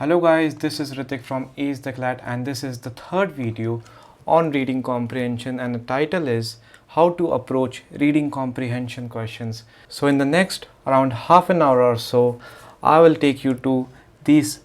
Hello guys, this is Ritik from Ace the CLAT and this is the third video on reading comprehension, and the title is how to approach reading comprehension questions. So in the next around half an hour or so, I will take you to these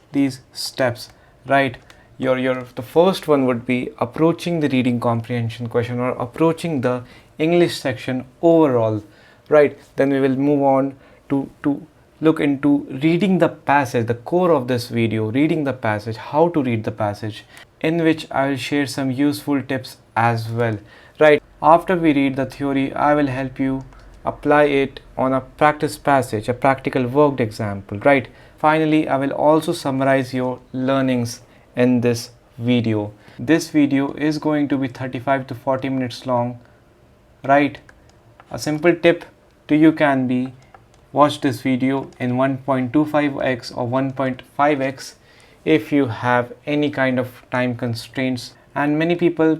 steps, right? The first one would be approaching the reading comprehension question or approaching the English section overall, right? Then we will move on to look into reading the passage, the core of this video, reading the passage, how to read the passage, in which I will share some useful tips as well, right? After we read the theory, I will help you apply it on a practice passage, a practical worked example, right? Finally, I will also summarize your learnings in this video. This video is going to be 35 to 40 minutes long, right? A simple tip to you can be watch this video in 1.25x or 1.5x if you have any kind of time constraints. And many people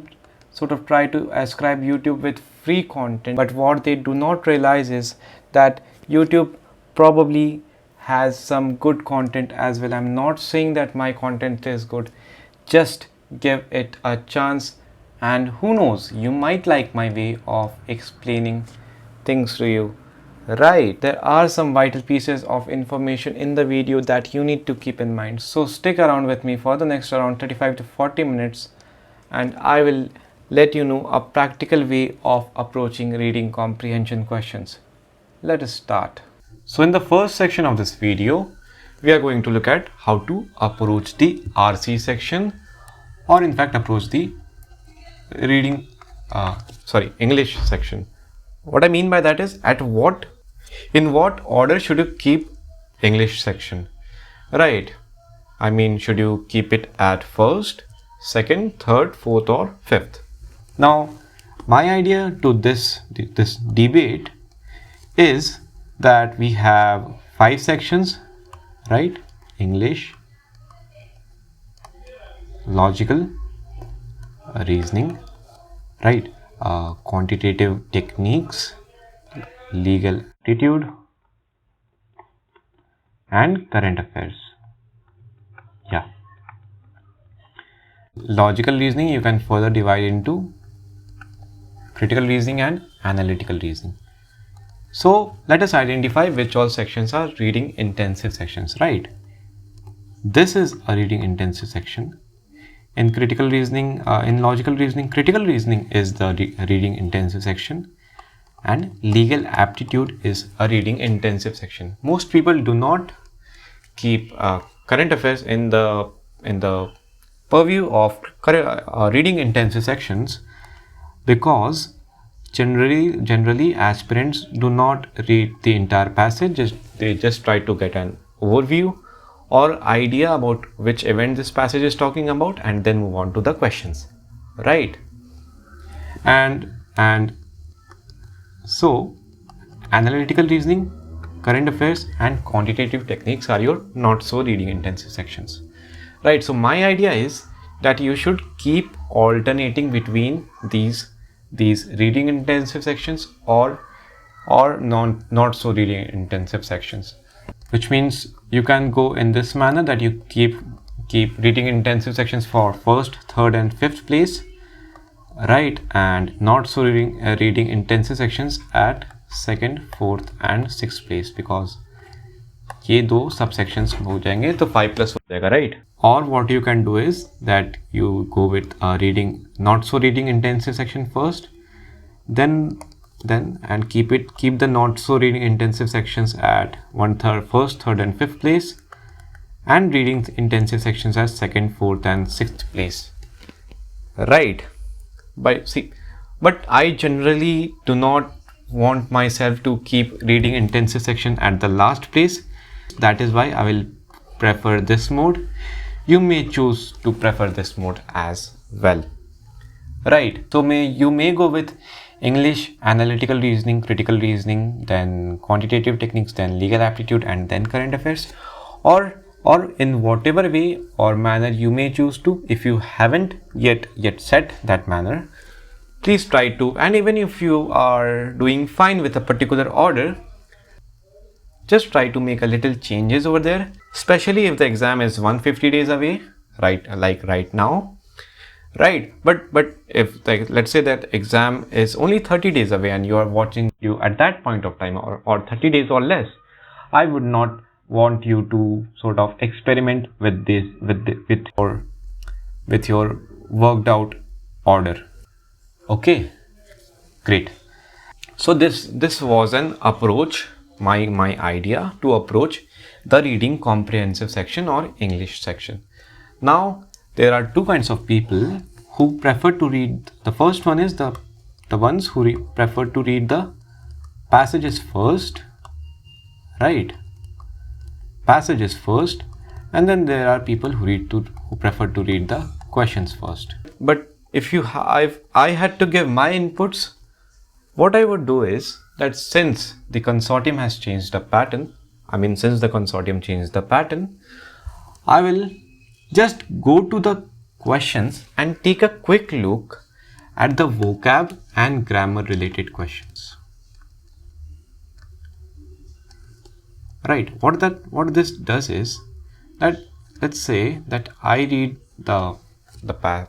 sort of try to ascribe YouTube with free content, but what they do not realize is that YouTube probably has some good content as well. I'm not saying that my content is good, just give it a chance, and who knows, you might like my way of explaining things to you. Right, there are some vital pieces of information in the video that you need to keep in mind. So stick around with me for the next around 35 to 40 minutes and I will let you know a practical way of approaching reading comprehension questions. Let us start. So in the first section of this video, we are going to look at how to approach the RC section, or in fact approach the English section. What I mean by that is in what order should you keep English section, right? I mean, should you keep it at first, second, third, fourth or fifth? Now, my idea to this debate is that we have 5 sections, right? English, logical, reasoning, right? Quantitative techniques, legal aptitude and current affairs. Yeah. Logical reasoning you can further divide into critical reasoning and analytical reasoning. So let us identify which all sections are reading intensive sections, right? This is a reading intensive section. In critical reasoning, in logical reasoning, critical reasoning is the reading intensive section, and legal aptitude is a reading intensive section. Most people do not keep current affairs in the purview of reading intensive sections because generally aspirants do not read the entire passage. They just try to get an overview or idea about which event this passage is talking about and then move on to the questions, right? And so analytical reasoning, current affairs and quantitative techniques are your not so reading intensive sections, right? So my idea is that you should keep alternating between these reading intensive sections or not so reading intensive sections, which means you can go in this manner, that you keep reading intensive sections for first, third and fifth place, right? And not so reading intensive sections at second, fourth and sixth place, because ये दो subsections हो जाएंगे तो 5+ हो जाएगा, right? Or what you can do is that you go with reading not so reading intensive section first, then and keep the not so reading intensive sections at first, third and fifth place, and reading intensive sections as second, fourth and sixth place, right? But I generally do not want myself to keep reading intensive section at the last place. That is why I will prefer this mode. You may choose to prefer this mode as well, right? So you may go with English, analytical reasoning, critical reasoning, then quantitative techniques, then legal aptitude and then current affairs, or in whatever way or manner you may choose to. If you haven't yet set that manner, please try to, and even if you are doing fine with a particular order, just try to make a little changes over there, especially if the exam is 150 days away, right? Like right now, right? But if let's say that exam is only 30 days away and you are watching you at that point of time, or 30 days or less, I would not want you to sort of experiment with this with your worked out order. Okay, great. So this was an approach, my idea to approach the reading comprehensive section or English section. Now there are two kinds of people who prefer to read. The first one is the ones who prefer to read the passages first, right? Passages first, and then there are people who prefer to read the questions first. But if I had to give my inputs, what I would do is that since the consortium has changed the pattern, I will just go to the questions and take a quick look at the vocab and grammar related questions. Right, what this does is that, let's say that I read the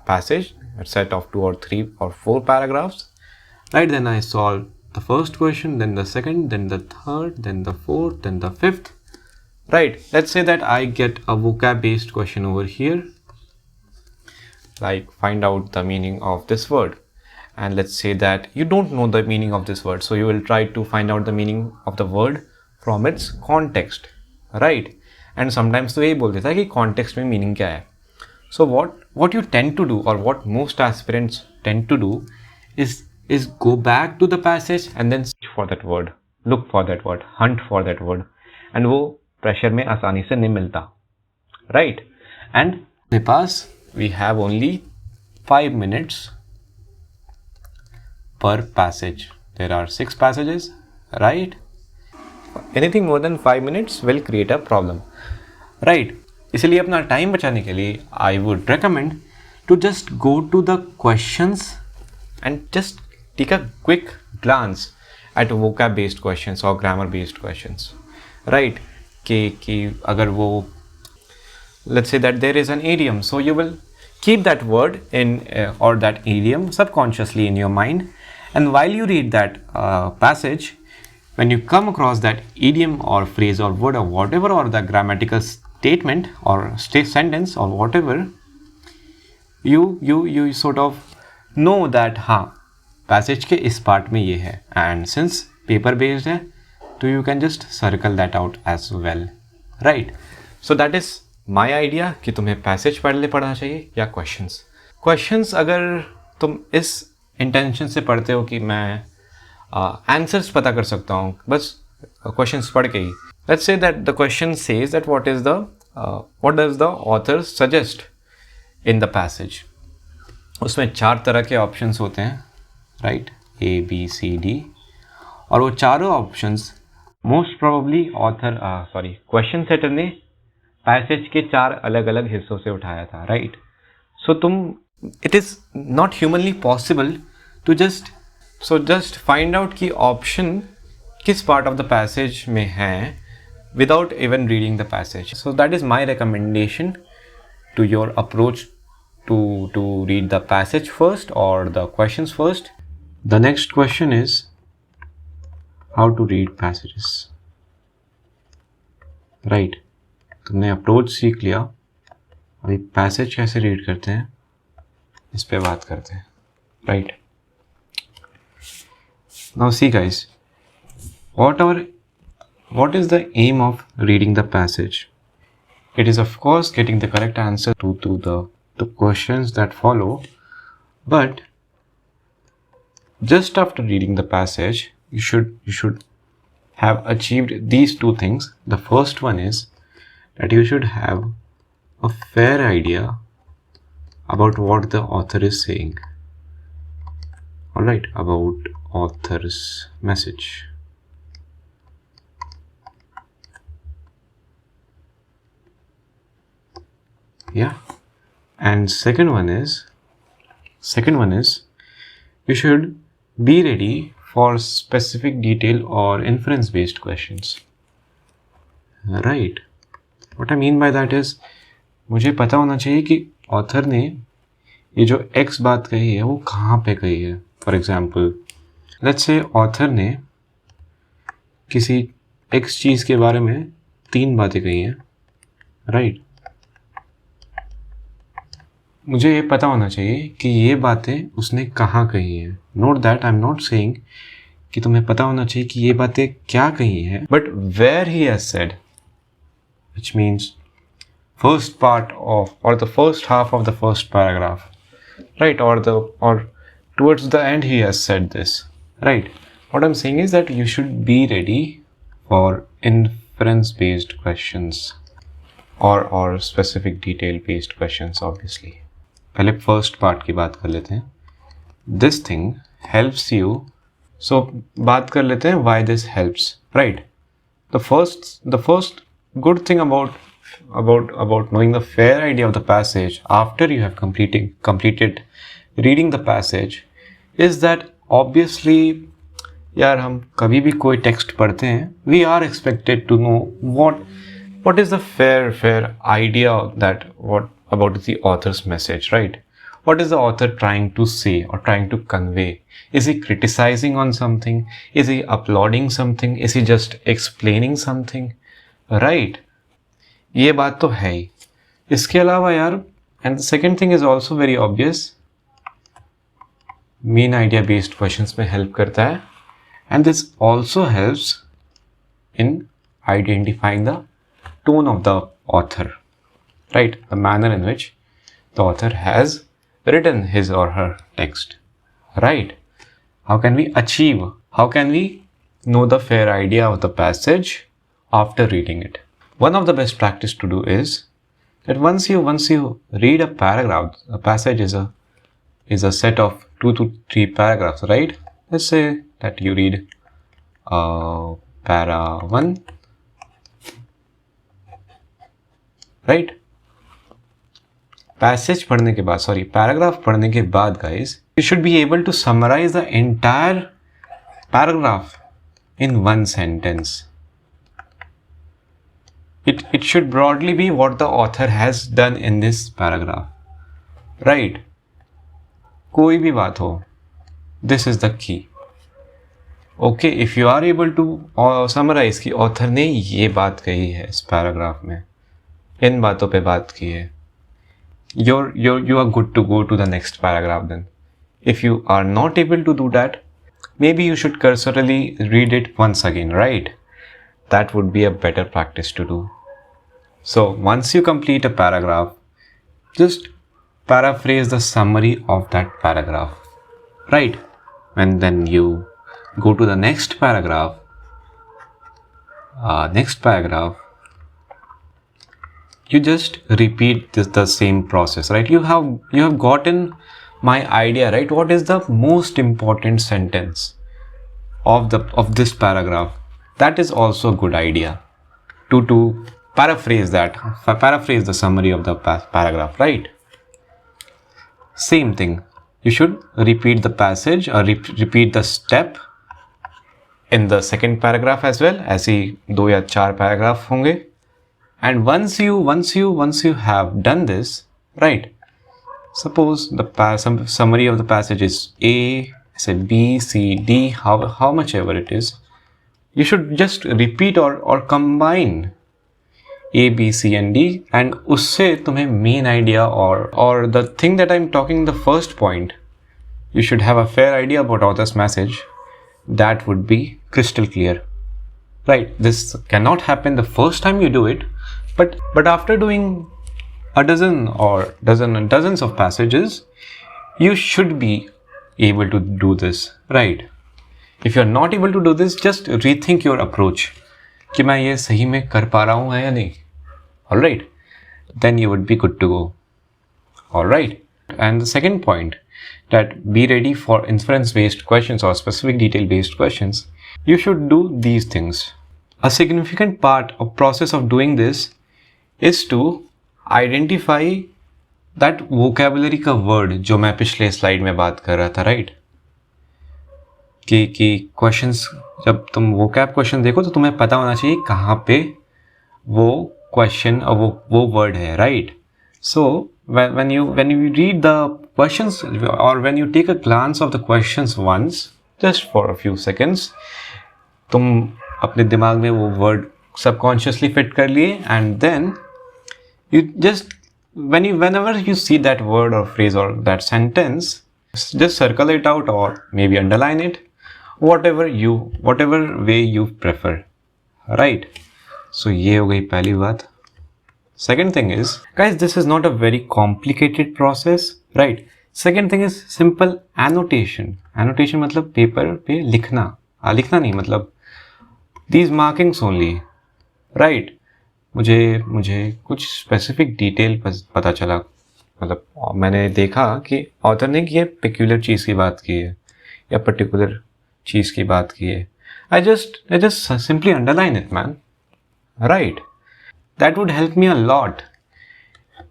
passage, a set of 2 or 3 or 4 paragraphs, right? Then I solve the first question, then the second, then the third, then the fourth, then the fifth, right? Let's say that I get a vocab based question over here, like find out the meaning of this word, and let's say that you don't know the meaning of this word, so you will try to find out the meaning of the word from its context, right? And sometimes तो यही बोल देता है कि context में meaning क्या है. So what you tend to do, or what most aspirants tend to do, is go back to the passage and then search for that word, look for that word, hunt for that word, and वो pressure में आसानी से नहीं मिलता, right? And मेरे पास we have only 5 minutes per passage. There are 6 passages, right? Anything more than 5 minutes will create a problem, right? इसलिए अपना time बचाने के लिए I would recommend to just go to the questions and just take a quick glance at vocab based questions or grammar based questions, right? कि अगर वो, let's say that there is an idiom, so you will keep that word in or that idiom subconsciously in your mind, and while you read that passage, when you come across that idiom or phrase or word or whatever, or the grammatical statement or sentence or whatever, you sort of know that हाँ passage के इस part में ये है, and since paper based है तो you can just circle that out as well, right? So that is my idea कि तुम्हें passage पहले पढ़ना चाहिए या questions अगर तुम इस intention से पढ़ते हो कि मैं answers पता कर सकता हूँ बस questions पढ़ के ही. Let's say that the question says that what does the author suggest in the passage. उसमें 4 तरह के options होते हैं, right? A, B, C, D, और वो चारों options most probably question setter ने passage के 4 अलग-अलग हिस्सों से उठाया था, right? So it is not humanly possible to just find out कि option किस part of the passage में है without even reading the passage. So that is my recommendation to your approach to read the passage first or the questions first. The next question is how to read passages, right? तुमने approach सीख लिया, अभी passage कैसे read करते हैं इस पे बात करते हैं, right? Now see guys, what is the aim of reading the passage? It is of course getting the correct answer to the questions that follow, but just after reading the passage you should have achieved these 2 things. The first one is that you should have a fair idea about what the author is saying, alright, about author's message. Yeah, and second one is you should be ready for specific detail or inference based questions, right. What I mean by that is, मुझे पता होना चाहिए कि author ने ये जो x बात कही है वो कहाँ पे कही है. For example let's say author ने किसी एक्स चीज़ के बारे में 3 बातें कही हैं, राइट. मुझे ये पता होना चाहिए कि ये बातें उसने कहाँ कही हैं. Note that I am not saying कि तुम्हें पता होना चाहिए कि ये बातें क्या कही हैं, but where he has said, which means first part of or the first half of the first paragraph, right, or towards the end he has said this, right. What I'm saying is that you should be ready for inference based questions or specific detail based questions. Obviously पहले first part की बात कर लेते हैं. This thing helps you, so बात कर लेते हैं why this helps, right. The first good thing about knowing the fair idea of the passage after you have completed reading the passage is that obviously यार हम कभी भी कोई text पढ़ते हैं, we are expected to know what is the fair idea that what about the author's message, right. What is the author trying to say or trying to convey? Is he criticizing on something? Is he applauding something? Is he just explaining something? Right. ये बात तो है ही. इसके अलावा यार, and the second thing is also very obvious, main idea based questions में help करता है, and this also helps in identifying the tone of the author, right, the manner in which the author has written his or her text, right. How can we know the fair idea of the passage after reading it? One of the best practice to do is that once you read a paragraph, a passage is a set of 2 to 3 paragraphs, right. Let's say that you read para 1, right. Paragraph पढ़ने के बाद guys, you should be able to summarize the entire paragraph in one sentence. It should broadly be what the author has done in this paragraph, right. कोई भी बात हो, this is the key. Okay, if you are able to summarize कि author ने ये बात कही है इस paragraph में, इन बातों पे बात की है, you are good to go to the next paragraph then. If you are not able to do that, maybe you should cursorily read it once again, right. That would be a better practice to do. So once you complete a paragraph, just paraphrase the summary of that paragraph, right. And then you go to the next paragraph. You just repeat the same process, right. You have gotten my idea, right. What is the most important sentence of this paragraph? That is also a good idea to paraphrase the summary of the paragraph, right. Same thing, you should repeat the passage or repeat the step in the second paragraph as well. ऐसे 2 या 4 paragraph होंगे. And once you have done this, right, suppose the summary of the passage is A, say B, C, D, how much ever it is, you should just repeat or combine A, B, C and D, and उससे तुम्हें main idea or the thing that I'm talking the first point, you should have a fair idea about author's message. That would be crystal clear, right. This cannot happen the first time you do it, but after doing a dozens of passages, you should be able to do this, right. If you're not able to do this, just rethink your approach कि मैं ये सही में कर पा रहा हूँ या नहीं. All right, then you would be good to go. All right. And the second point, that be ready for inference based questions or specific detail based questions. You should do these things. A significant part of process of doing this is to identify that vocabulary का word जो मैं पिछले slide में बात कर रहा था, right. कि questions, जब तुम vocab question देखो तो तुम्हें पता होना चाहिए कहाँ पे वो क्वेश्चन और वो वर्ड है, right? So when you read the questions or when you take a glance of the questions once, just for a few seconds, तुम अपने दिमाग में वो वर्ड subconsciously fit कर लिए, and then you just whenever you see that word or phrase or that sentence, just circle it out or maybe underline it, whatever way you prefer, right? So ये हो गई पहली बात. Second thing is, guys, this is not a very complicated process, right? Second thing is simple annotation. Annotation मतलब paper पे लिखना, लिखना नहीं, मतलब these markings only, right? मुझे कुछ स्पेसिफिक डिटेल पता चला, मतलब मैंने देखा कि ऑथर ने ये पेक्यूलर चीज़ की बात की है या पर्टिकुलर चीज़ की बात की है. I just simply underline it, man, right? That would help me a lot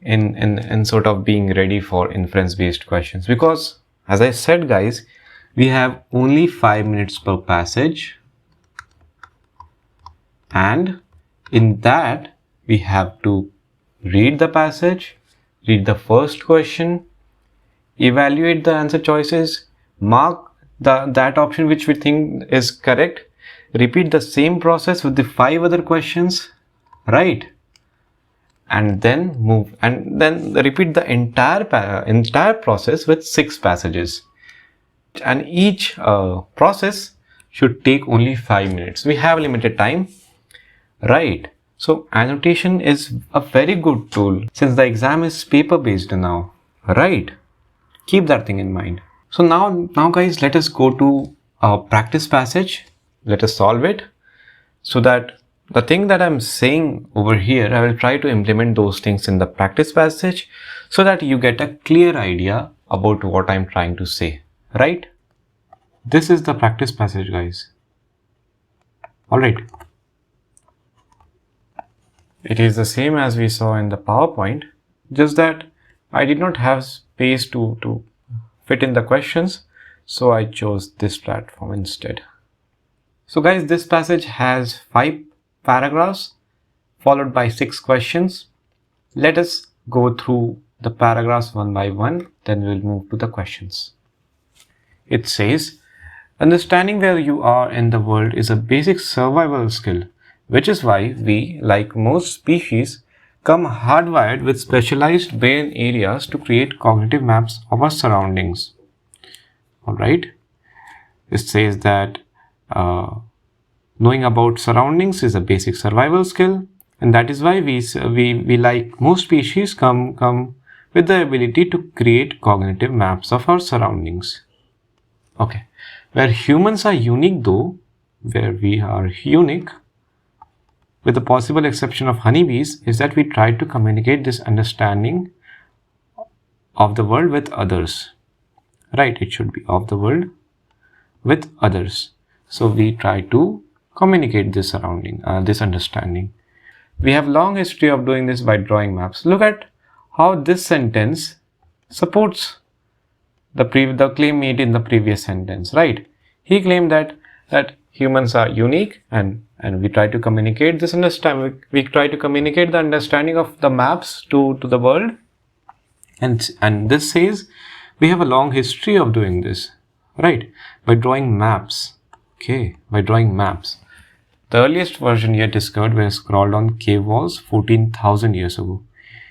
in sort of being ready for inference based questions, because as I said, guys, we have only 5 minutes per passage, and in that we have to read the passage, read the first question, evaluate the answer choices, mark that option which we think is correct, repeat the same process with the 5 other questions, right? And then move and then repeat the entire process with 6 passages, and each process should take only 5 minutes. We have limited time, right? So annotation is a very good tool since the exam is paper based now, right? Keep that thing in mind. So now guys, let us go to our practice passage. Let us solve it, so that the thing that I'm saying over here, I will try to implement those things in the practice passage so that you get a clear idea about what I'm trying to say, right? This is the practice passage, guys. All right. It is the same as we saw in the PowerPoint, just that I did not have space to fit in the questions, so I chose this platform instead. So guys, this passage has 5 paragraphs followed by 6 questions. Let us go through the paragraphs one by one, then we'll move to the questions. It says, understanding where you are in the world is a basic survival skill, which is why we, like most species, come hardwired with specialized brain areas to create cognitive maps of our surroundings. Alright, it says that knowing about surroundings is a basic survival skill, and that is why we like most species come with the ability to create cognitive maps of our surroundings. Okay, where humans are unique though, where we are unique, with the possible exception of honeybees, is that we try to communicate this understanding of the world with others, right? It should be of the world with others. So we try to communicate this surrounding, this understanding. We have long history of doing this by drawing maps. Look at how this sentence supports the claim made in the previous sentence, right? He claimed that humans are unique, and we try to communicate this understanding. We try to communicate the understanding of the maps to the world, and this says we have a long history of doing this, right? By drawing maps. Okay, by drawing maps. The earliest version yet discovered were scrawled on cave walls 14,000 years ago.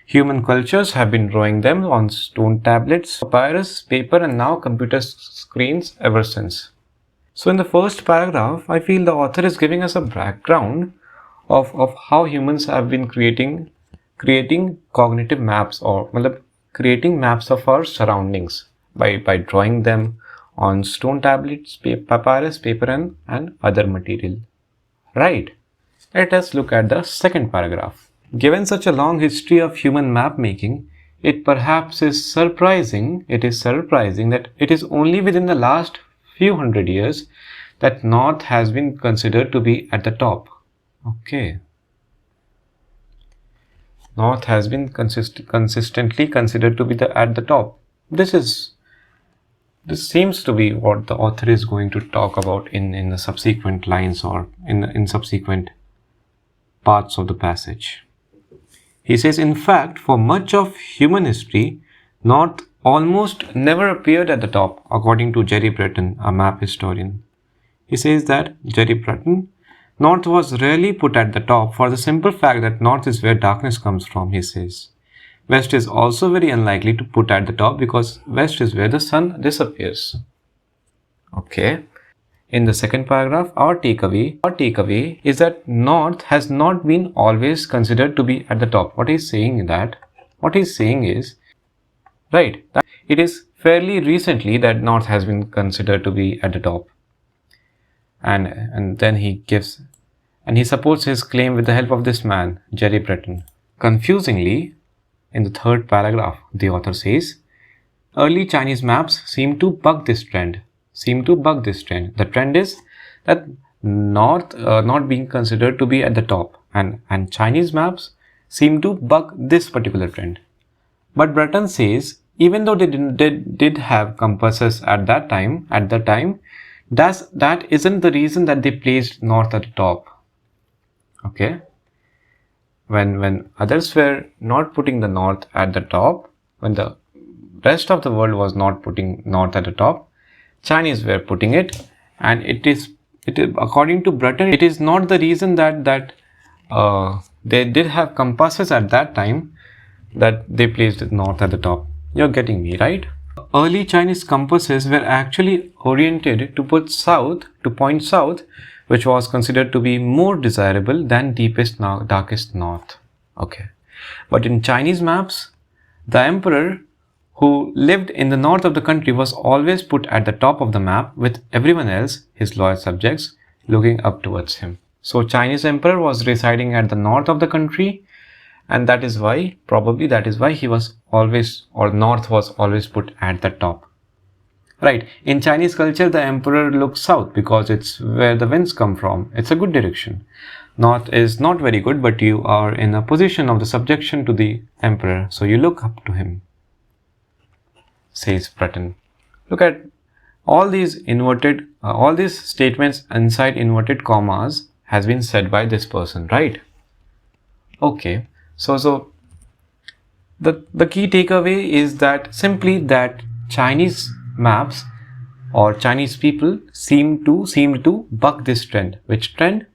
Human cultures have been drawing them on stone tablets, papyrus, paper, and now computer screens ever since. So in the first paragraph, I feel the author is giving us a background of how humans have been creating cognitive maps, or creating maps of our surroundings by drawing them on stone tablets, papyrus, paper, and other material. Right. Let us look at the second paragraph. Given such a long history of human map making, it perhaps is surprising that it is only within the last few hundred years that North has been considered to be at the top. Okay. North has been consistently considered to be at the top. This seems to be what the author is going to talk about in the subsequent lines, or in subsequent parts of the passage. He says, in fact, for much of human history, North almost never appeared at the top, according to Jerry Breton, a map historian. He says that Jerry Breton, North was rarely put at the top for the simple fact that North is where darkness comes from, he says. West is also very unlikely to put at the top because West is where the sun disappears. Okay. In the second paragraph, our takeaway is that North has not been always considered to be at the top. What he's saying is, right, that it is fairly recently that North has been considered to be at the top. And then he supports his claim with the help of this man, Jerry Breton. Confusingly, in the third paragraph, the author says, early Chinese maps seem to buck this trend. The trend is that North not being considered to be at the top, and Chinese maps seem to buck this particular trend. But Breton says, even though they did have compasses at that time, that isn't the reason that they placed North at the top. Okay. When others were not putting the North at the top, when the rest of the world was not putting North at the top, Chinese were putting it, and it is according to Breton, it is not the reason that they did have compasses at that time that they placed North at the top. You're getting me, right? Early Chinese compasses were actually oriented to point south, which was considered to be more desirable than deepest darkest north. Okay, but in Chinese maps, the emperor who lived in the north of the country was always put at the top of the map, with everyone else, his loyal subjects, looking up towards him. So Chinese emperor was residing at the north of the country, and that is why he was always, or North was always put at the top. Right, in Chinese culture, the emperor looks south because it's where the winds come from. It's a good direction. North is not very good, but you are in a position of the subjection to the emperor, so you look up to him, says Breton. Look at all these statements inside inverted commas has been said by this person, right? Okay, so the key takeaway is that simply that Chinese maps or Chinese people seem to buck this trend. Which trend?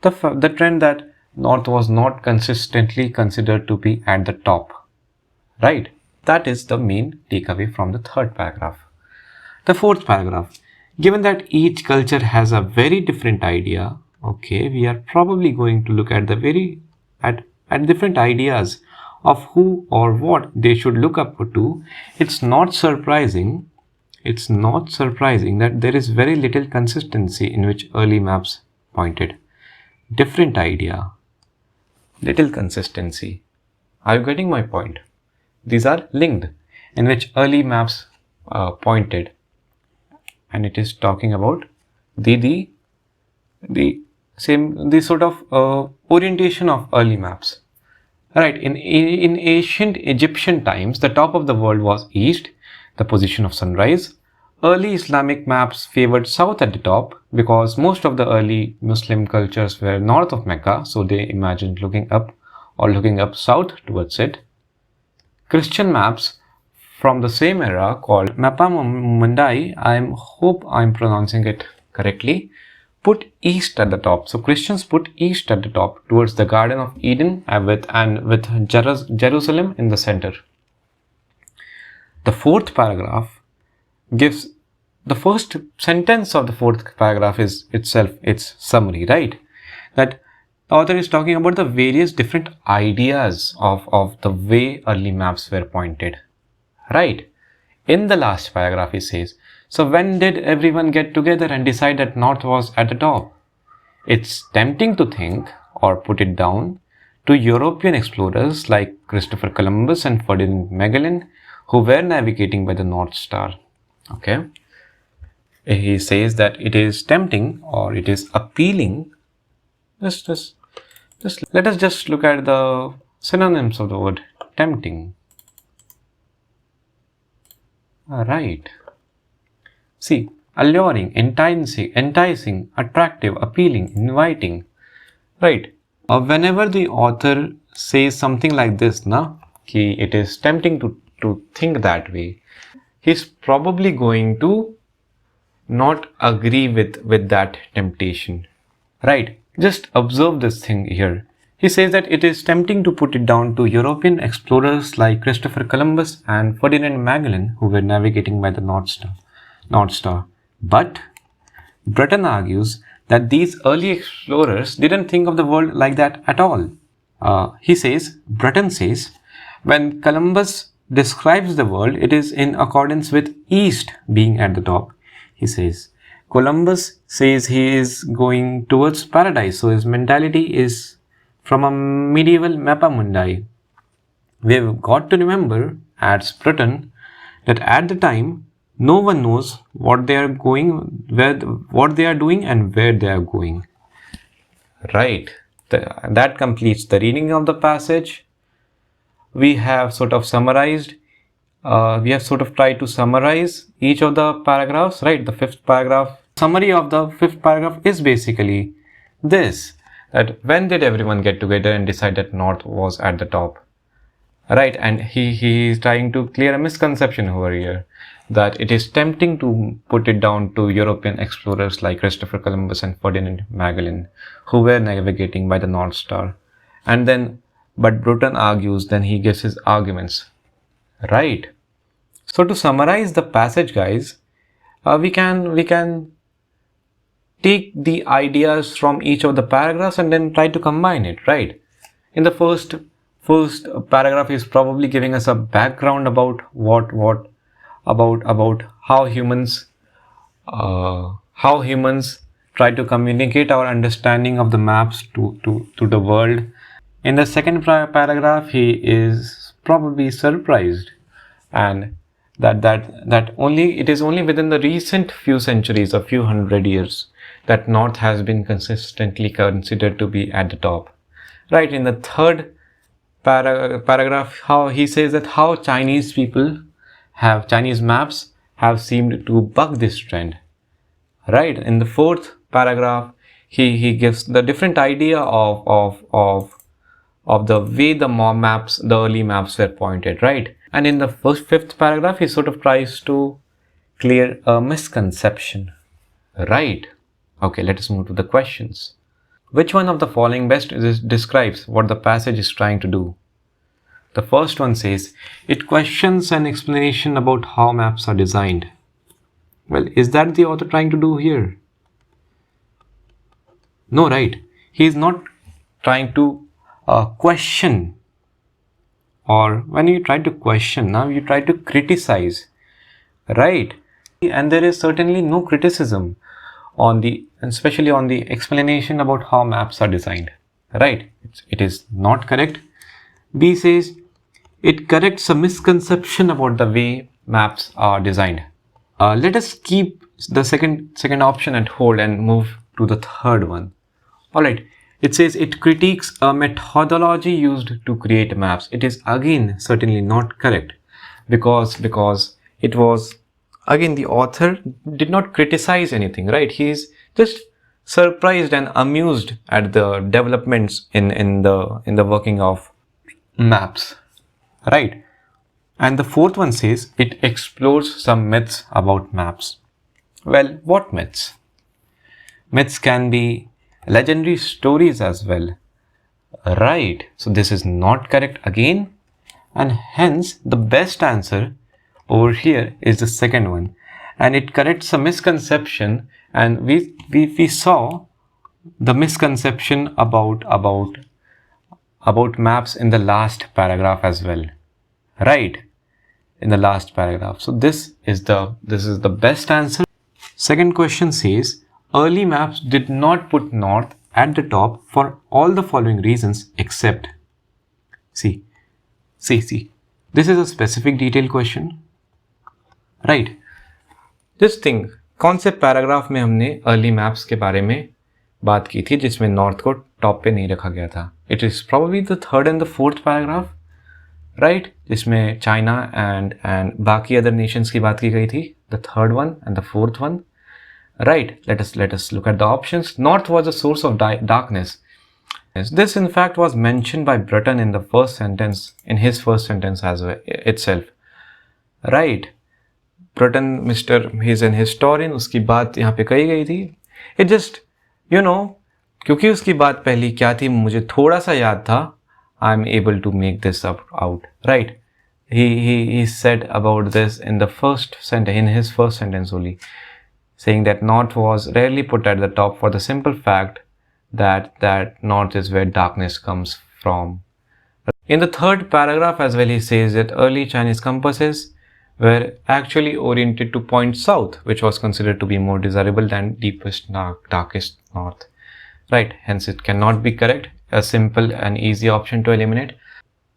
The trend that North was not consistently considered to be at the top, right? That is the main takeaway from the third paragraph. The fourth paragraph, given that each culture has a very different idea, okay, we are probably going to look at at different ideas of who or what they should look up to. It's not surprising that there is very little consistency in which early maps pointed. Different idea, little consistency. Are you getting my point? These are linked, in which early maps pointed, and it is talking about the sort of orientation of early maps. Right, in ancient Egyptian times, the top of the world was east, the position of sunrise. Early Islamic maps favored south at the top because most of the early Muslim cultures were north of Mecca, so they imagined looking up south towards it. Christian maps from the same era called Mappa Mundai, I hope I'm pronouncing it correctly, put east at the top. So Christians put east at the top towards the Garden of Eden with Jerusalem in the center. The fourth paragraph gives the first sentence of the fourth paragraph is itself its summary, right? That the author is talking about the various different ideas of the way early maps were pointed, right? In the last paragraph he says, so when did everyone get together and decide that North was at the top? It's tempting to think, or put it down, to European explorers like Christopher Columbus and Ferdinand Magellan, who were navigating by the North Star. Okay, he says that it is tempting, or it is appealing. Just let us just look at the synonyms of the word tempting. Alright. See, alluring, enticing, attractive, appealing, inviting. Right. Whenever the author says something like this, ki it is tempting to think that way, he's probably going to not agree with that temptation, right? Just observe this thing here. He says that it is tempting to put it down to European explorers like Christopher Columbus and Ferdinand Magellan who were navigating by the North Star. But Breton argues that these early explorers didn't think of the world like that at all. Breton says, when Columbus describes the world, it is in accordance with East being at the top. He says, Columbus says he is going towards paradise, so his mentality is from a medieval mappa mundi. We've got to remember, adds Breton, that at the time, no one knows what they are going, what they are doing and where they are going. Right. That completes the reading of the passage. We have sort of summarized, we have sort of tried to summarize each of the paragraphs, right? The fifth paragraph. Summary of the fifth paragraph is basically this, that when did everyone get together and decide that North was at the top? Right, and he is trying to clear a misconception over here, that it is tempting to put it down to European explorers like Christopher Columbus and Ferdinand Magellan, who were navigating by the North Star. And then, but Breton argues, then he gives his arguments. Right. So to summarize the passage, guys, we can take the ideas from each of the paragraphs and then try to combine it, right? In the first paragraph is probably giving us a background about about how humans try to communicate our understanding of the maps to the world. In the second paragraph, he is probably surprised, and that it is only within the recent few centuries, a few hundred years, that North has been consistently considered to be at the top. Right, in the third paragraph, how he says that how Chinese maps have seemed to buck this trend. Right, in the fourth paragraph, he gives the different idea of the way the early maps were pointed, right? And in the fifth paragraph, he sort of tries to clear a misconception, right? Okay, let us move to the questions. Which one of the following best describes what the passage is trying to do? The first one says, it questions an explanation about how maps are designed. Well, is that the author trying to do here? No, right? He is not trying to question. Or when you try to question, now you try to criticize, right? And there is certainly no criticism especially on the explanation about how maps are designed, right? It is not correct. B says, it corrects a misconception about the way maps are designed. Let us keep the second option at hold and move to the third one. All right. It says it critiques a methodology used to create maps. It is again certainly not correct, because it was, again, the author did not criticize anything, right? He is just surprised and amused at the developments in the working of maps, right? And the fourth one says it explores some myths about maps. Well, what myths? Myths can be legendary stories as well, right? So this is not correct again, and hence the best answer over here is the second one, and it corrects a misconception. And we saw the misconception about maps in the last paragraph as well, right? In the last paragraph. So this is the best answer. Second question says, early maps did not put North at the top for all the following reasons except. See. This is a specific detailed question, right? This thing, कौन से paragraph में हमने early maps के बारे में बात की थी जिसमें नॉर्थ को टॉप पे नहीं रखा गया था? It is probably the third and the fourth paragraph, right? जिसमें चाइना एंड बाकी अदर नेशंस की बात की गई थी. The third one and the fourth one, right? Let us look at the options. North was a source of darkness. Yes, this in fact was mentioned by Breton in the first sentence, in his first sentence as well itself. Right? Breton, he's an historian, उसकी बात यहाँ पे कही गई थी. It just, you know, क्योंकि उसकी बात पहली क्या थी मुझे थोड़ा सा याद था, I'm able to make this out. Right? He said about this in the first sentence, in his first sentence only, saying that north was rarely put at the top for the simple fact that north is where darkness comes from. In the third paragraph as well, he says that early Chinese compasses were actually oriented to point south, which was considered to be more desirable than deepest darkest north. Right, hence it cannot be correct. A simple and easy option to eliminate.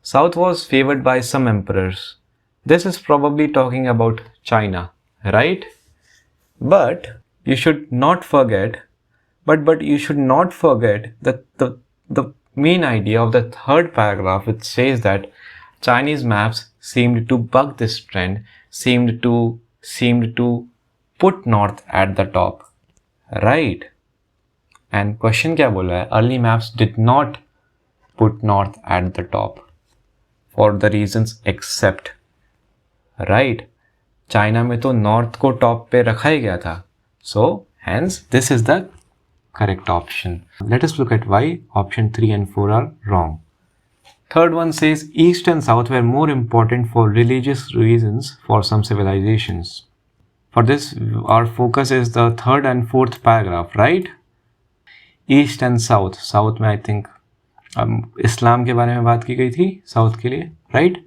South was favored by some emperors. This is probably talking about China, right? But you should not forget, but you should not forget that the main idea of the third paragraph, which says that Chinese maps seemed to buck this trend, seemed to put north at the top, right? And question क्या बोला है? Early maps did not put north at the top for the reasons except, right? China में तो north को top पे रखा ही गया था. So hence this is the correct option. Let us look at why option 3 and 4 are wrong. Third one says east and south were more important for religious reasons for some civilizations. For this, our focus is the third and fourth paragraph, right? East and south. South में I think इस्लाम के बारे में बात की गई थी south के लिए, right?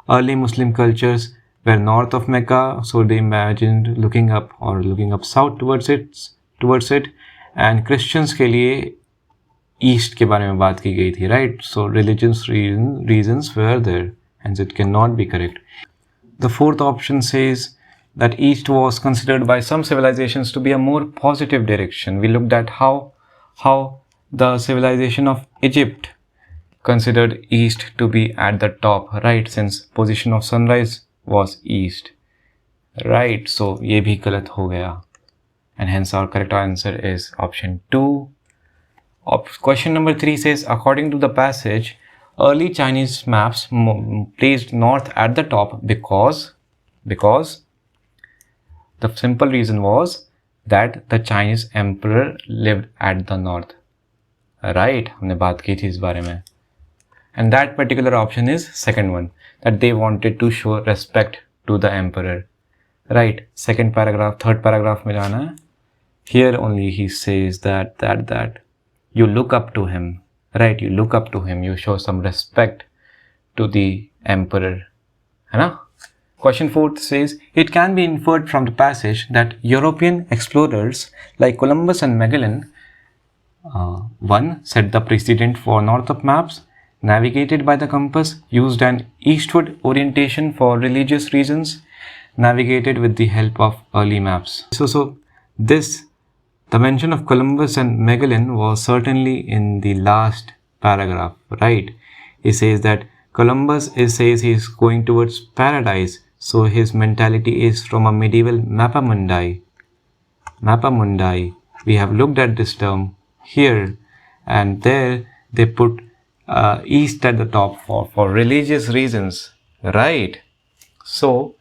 Early Muslim cultures were north of Mecca, so they imagined looking up south towards it. And Christians के लिए ईस्ट के बारे में बात की गई थी, right? So religious reasons were there, hence it cannot be correct. The fourth option says that east was considered by some civilizations to be a more positive direction. We looked at how the civilization of Egypt considered east to be at the top, right? Since position of sunrise was east, right? So ये भी गलत हो गया, and hence our correct answer is option 2. Question number 3 says, according to the passage, early Chinese maps placed north at the top because the simple reason was that the Chinese emperor lived at the north, right? हमने बात की थी इस बारे में. And that particular option is second one, that they wanted to show respect to the emperor, right? Second paragraph, third paragraph में जाना है. Here only he says that you look up to him, right? You look up to him, you show some respect to the emperor, है ना? Question 4 says, it can be inferred from the passage that European explorers like Columbus and Magellan, one set the precedent for north of maps, navigated by the compass, used an eastward orientation for religious reasons, navigated with the help of early maps. The mention of Columbus and Magellan was certainly in the last paragraph, right? He says that Columbus says he is going towards paradise, so his mentality is from a medieval mappa mundi. We have looked at this term here, and there they put east at the top for religious reasons, right? So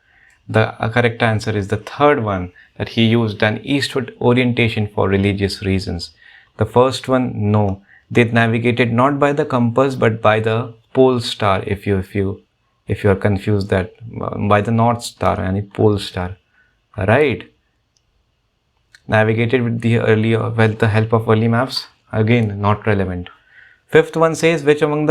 the correct answer is the third one, that he used an eastward orientation for religious reasons. The first one, no, they navigated not by the compass but by the pole star. If you are confused, that by the north star and pole star, right? Navigated with the help of early maps, again not relevant. Fifth one says, which one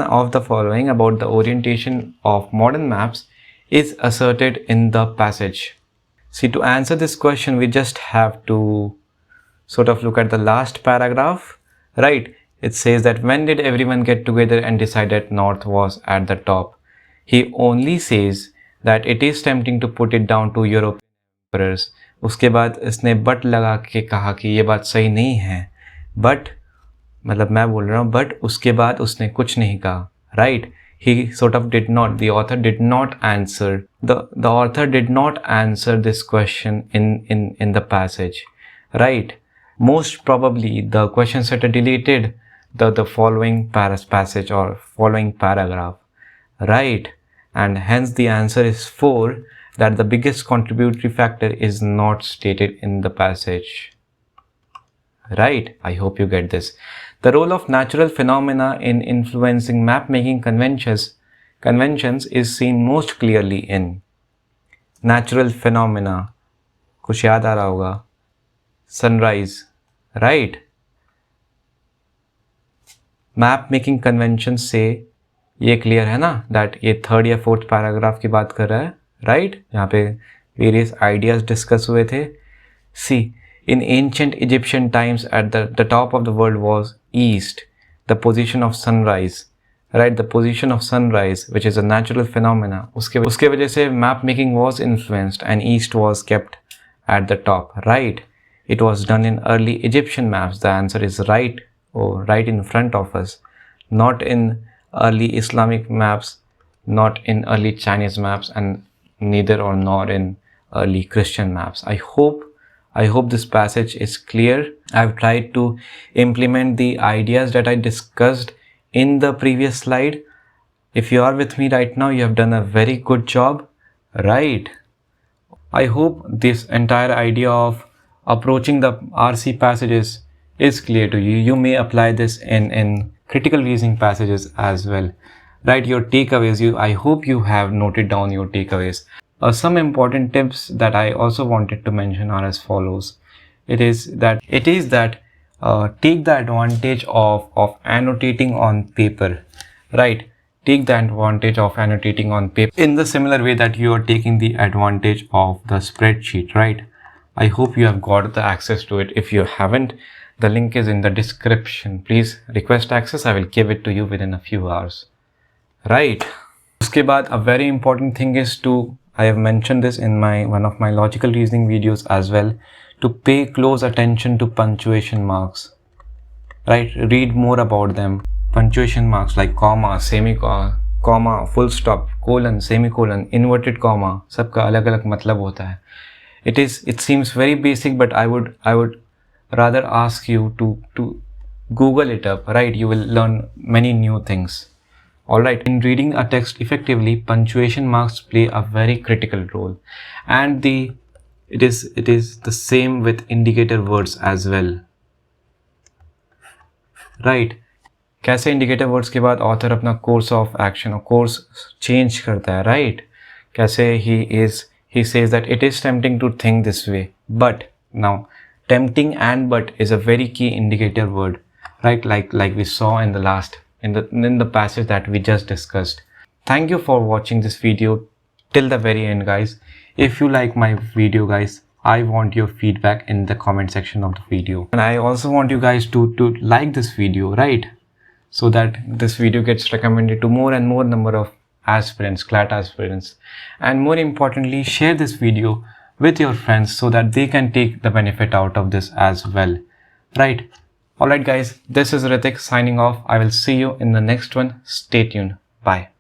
of the following about the orientation of modern maps is asserted in the passage? See, to answer this question, we just have to sort of look at the last paragraph, right? It says that when did everyone get together and decide that north was at the top? He only says that it is tempting to put it down to European emperors. उसके बाद इसने but लगा के कहा कि ये बात सही नहीं है, बट मतलब मैं बोल रहा हूँ, बट उसके बाद उसने कुछ नहीं कहा, right? He sort of did not, the author did not answer, the author did not answer this question in the passage, right? Most probably the question setter deleted the following passage or following paragraph, right? And hence the answer is 4, that the biggest contributory factor is not stated in the passage, right? I hope you get this. The role of natural phenomena in influencing map making conventions is seen most clearly in natural phenomena. कुछ याद आ रहा होगा, sunrise, right? Map making convention से ये clear है ना, that ये third या फोर्थ पैराग्राफ की बात कर रहा है, राइट? यहाँ पे वेरियस आइडियाज डिस्कस हुए थे. See, in ancient Egyptian times at the top of the world was east, the position of sunrise, right? The position of sunrise which is a natural phenomena, उसके वजह से map making was influenced and east was kept at the top, right? It was done in early Egyptian maps. The answer is right, or right in front of us. Not in early Islamic maps, not in early Chinese maps, and neither or nor in early Christian maps. I hope this passage is clear. I've tried to implement the ideas that I discussed in the previous slide. If you are with me right now, you have done a very good job, right? I hope this entire idea of approaching the RC passages is clear to you. You may apply this in critical reasoning passages as well, right? Your takeaways, I hope you have noted down your takeaways. Some important tips that I also wanted to mention are as follows. It is that take the advantage of annotating on paper, right? Take the advantage of annotating on paper in the similar way that you are taking the advantage of the spreadsheet, right? I hope you have got the access to it. If you haven't, the link is in the description. Please request access. I will give it to you within a few hours, right? Uske baad, a very important thing is I have mentioned this in one of my logical reasoning videos as well, to pay close attention to punctuation marks, right? Read more about them. Punctuation marks like comma, comma, full stop, colon, semicolon, inverted comma, सबका अलग अलग मतलब होता है. It seems very basic, but I would rather ask you to Google it up, right? You will learn many new things. Alright, in reading a text effectively, punctuation marks play a very critical role, and it is the same with indicator words as well, right? कैसे indicator words के बाद author अपना course of action और course change करता है, right? कैसे he says that it is tempting to think this way, but now tempting and but is a very key indicator word, right? Like we saw in the passage that we just discussed. Thank you for watching this video till the very end, guys. If you like my video, guys, I want your feedback in the comment section of the video, and I also want you guys to like this video, right? So that this video gets recommended to more and more number of aspirants, CLAT aspirants. And more importantly, share this video with your friends so that they can take the benefit out of this as well, right? Alright guys, this is Ritik signing off. I will see you in the next one. Stay tuned. Bye.